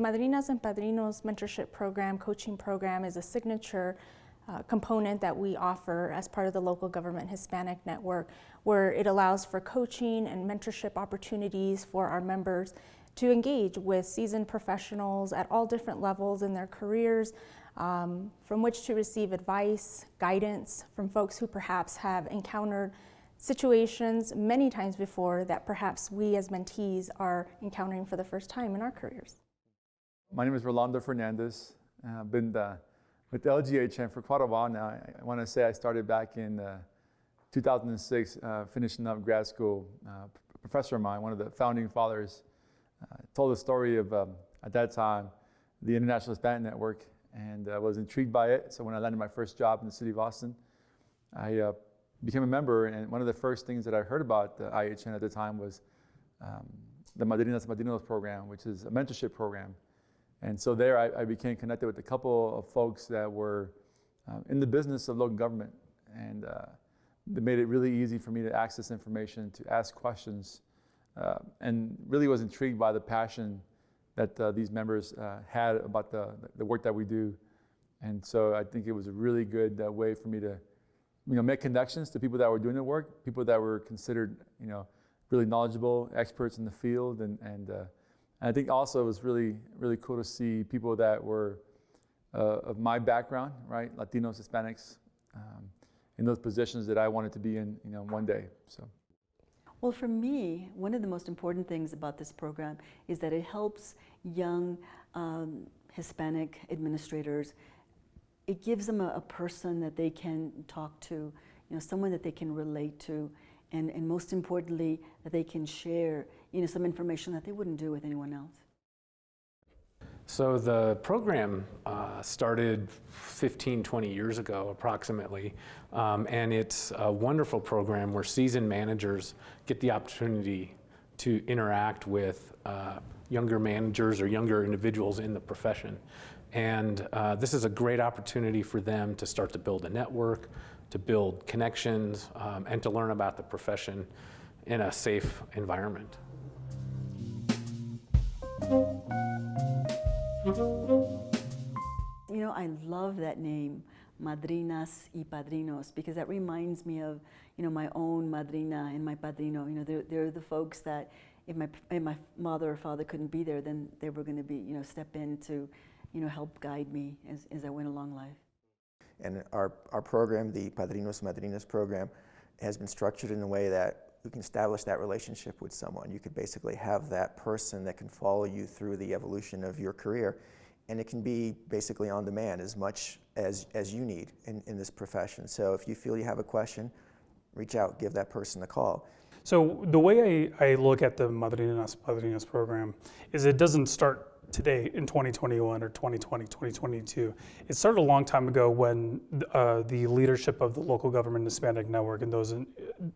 Madrinas and Padrinos mentorship program, coaching program, is a signature component that we offer as part of the local government Hispanic network, where it allows for coaching and mentorship opportunities for our members to engage with seasoned professionals at all different levels in their careers, from which to receive advice, guidance from folks who perhaps have encountered situations many times before that perhaps we as mentees are encountering for the first time in our careers. My name is Rolando Fernandez. I've been with LGHN for quite a while now. I want to say I started back in 2006, finishing up grad school. A professor of mine, one of the founding fathers, told the story of, at that time, the International Hispanic Network, and I was intrigued by it. So when I landed my first job in the city of Austin, I became a member, and one of the first things that I heard about the IHN at the time was the Madrinas and Padrinos program, which is a mentorship program. And so there I became connected with a couple of folks that were in the business of local government, and they made it really easy for me to access information, to ask questions, and really was intrigued by the passion that these members had about the work that we do. And so I think it was a really good way for me to make connections to people that were doing the work, people that were considered really knowledgeable, experts in the field, and I think also it was really cool to see people that were of my background, right, Latinos, Hispanics, in those positions that I wanted to be in, one day. So. Well, for me, one of the most important things about this program is that it helps young Hispanic administrators. It gives them a person that they can talk to, someone that they can relate to, and most importantly, that they can share, some information that they wouldn't do with anyone else. So the program started 15, 20 years ago approximately, and it's a wonderful program where seasoned managers get the opportunity to interact with younger managers or younger individuals in the profession. And this is a great opportunity for them to start to build a network, to build connections, and to learn about the profession in a safe environment. I love that name, Madrinas y Padrinos, because that reminds me of, my own madrina and my padrino. They're the folks that if my mother or father couldn't be there, then they were going to be, step in to, help guide me as I went along life. And our program, the Padrinos Madrinas program, has been structured in a way that you can establish that relationship with someone. You could basically have that person that can follow you through the evolution of your career, and it can be basically on demand as much as you need in this profession. So if you feel you have a question, reach out, give that person a call. So the way I look at the Madrinas Padrinos program is it doesn't start today in 2021 or 2020, 2022. It started a long time ago when the leadership of the local government Hispanic network and those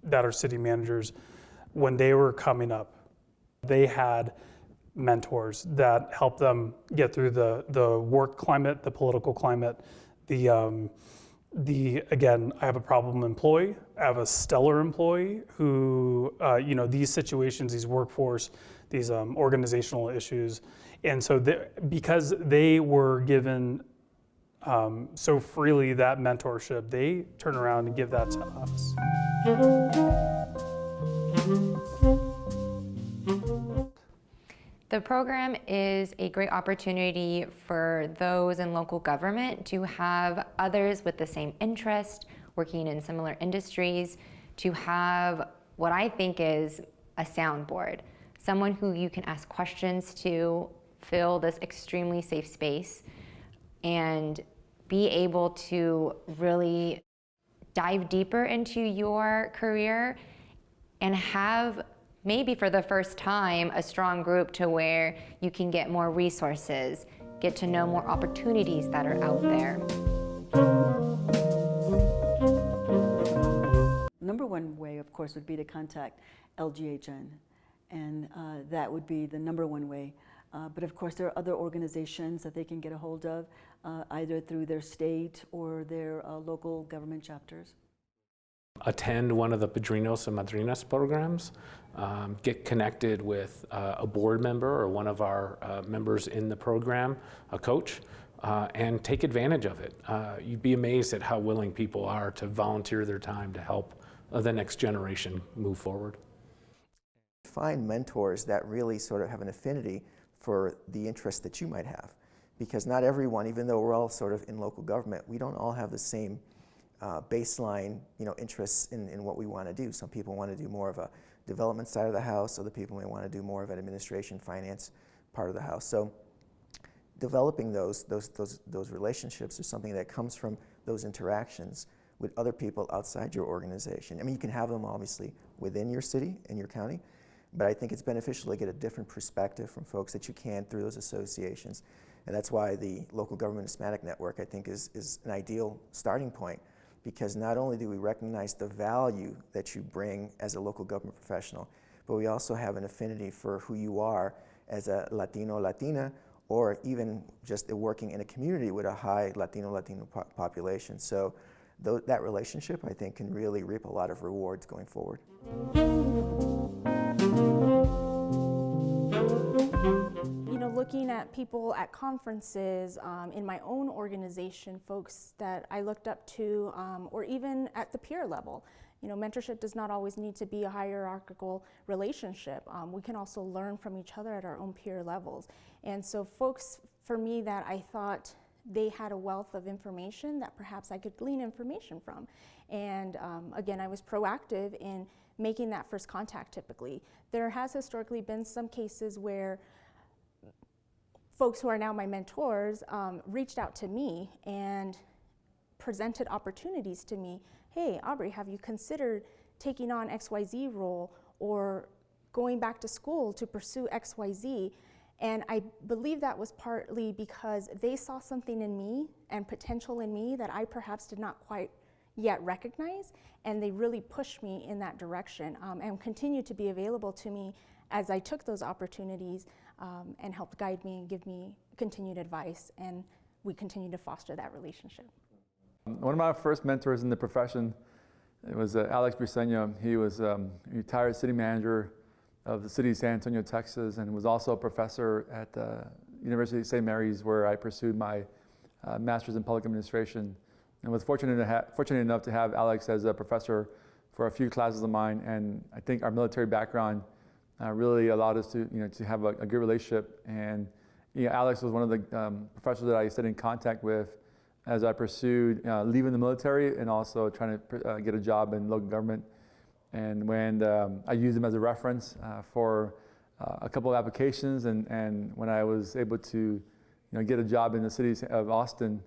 that are city managers, when they were coming up, they had mentors that helped them get through the work climate, the political climate, again, I have a problem employee, I have a stellar employee who, these situations, these workforce, these organizational issues. And so because they were given so freely that mentorship, they turn around and give that to us. The program is a great opportunity for those in local government to have others with the same interest, working in similar industries, to have what I think is a soundboard, someone who you can ask questions to, fill this extremely safe space, and be able to really dive deeper into your career and have, maybe for the first time, a strong group to where you can get more resources, get to know more opportunities that are out there. Number one way, of course, would be to contact LGHN, and that would be the number one way. But of course, there are other organizations that they can get a hold of, either through their state or their local government chapters. attend one of the Padrinos and Madrinas programs, get connected with a board member or one of our members in the program, a coach, and take advantage of it. You'd be amazed at how willing people are to volunteer their time to help the next generation move forward. Find mentors that really sort of have an affinity for the interests that you might have. Because not everyone, even though we're all sort of in local government, we don't all have the same baseline, interests in what we want to do. Some people want to do more of a development side of the house. Other people may want to do more of an administration, finance part of the house. So developing those relationships is something that comes from those interactions with other people outside your organization. I mean, you can have them obviously within your city and your county, but I think it's beneficial to get a different perspective from folks that you can through those associations. And that's why the Local Government Hispanic Network, I think, is an ideal starting point, because not only do we recognize the value that you bring as a local government professional, but we also have an affinity for who you are as a Latino, Latina, or even just working in a community with a high Latino population. So that relationship, I think, can really reap a lot of rewards going forward. Looking at people at conferences, in my own organization, folks that I looked up to, or even at the peer level. Mentorship does not always need to be a hierarchical relationship. We can also learn from each other at our own peer levels. And so folks, for me, that I thought they had a wealth of information that perhaps I could glean information from. And again, I was proactive in making that first contact typically. There has historically been some cases where folks who are now my mentors reached out to me and presented opportunities to me. Hey, Aubrey, have you considered taking on XYZ role or going back to school to pursue XYZ? And I believe that was partly because they saw something in me and potential in me that I perhaps did not quite yet recognize, and they really pushed me in that direction and continued to be available to me as I took those opportunities and helped guide me and give me continued advice, and we continue to foster that relationship. One of my first mentors in the profession, it was Alex Briseño. He was a retired city manager of the city of San Antonio, Texas, and was also a professor at the University of St. Mary's, where I pursued my master's in public administration, and was fortunate enough to have Alex as a professor for a few classes of mine. And I think our military background really allowed us to have a good relationship. And Alex was one of the professors that I stayed in contact with as I pursued leaving the military and also trying to get a job in local government. And when I used him as a reference for a couple of applications, and when I was able to get a job in the city of Austin,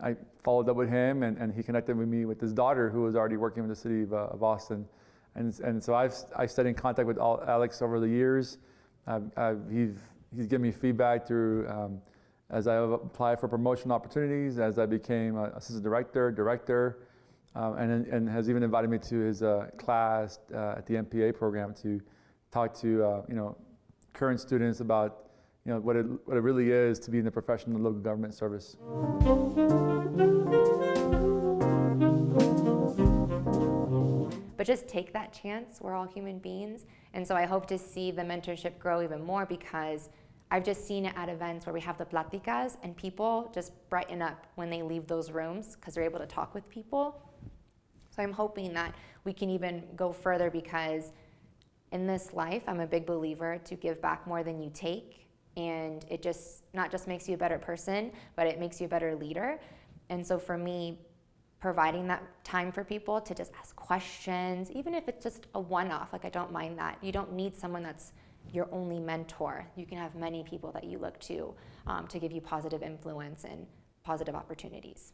I followed up with him, and he connected with me with his daughter, who was already working with the city of Austin. And so I've stayed in contact with Alex over the years. He's given me feedback through as I applied for promotional opportunities, as I became assistant director, and has even invited me to his class at the MPA program to talk to current students about what it really is to be in the profession of local government service. But just take that chance. We're all human beings. And so I hope to see the mentorship grow even more, because I've just seen it at events where we have the platicas and people just brighten up when they leave those rooms because they're able to talk with people. So I'm hoping that we can even go further, because in this life, I'm a big believer to give back more than you take. And it just not just makes you a better person, but it makes you a better leader. And so for me, providing that time for people to just ask questions, even if it's just a one-off, like I don't mind that. You don't need someone that's your only mentor. You can have many people that you look to give you positive influence and positive opportunities.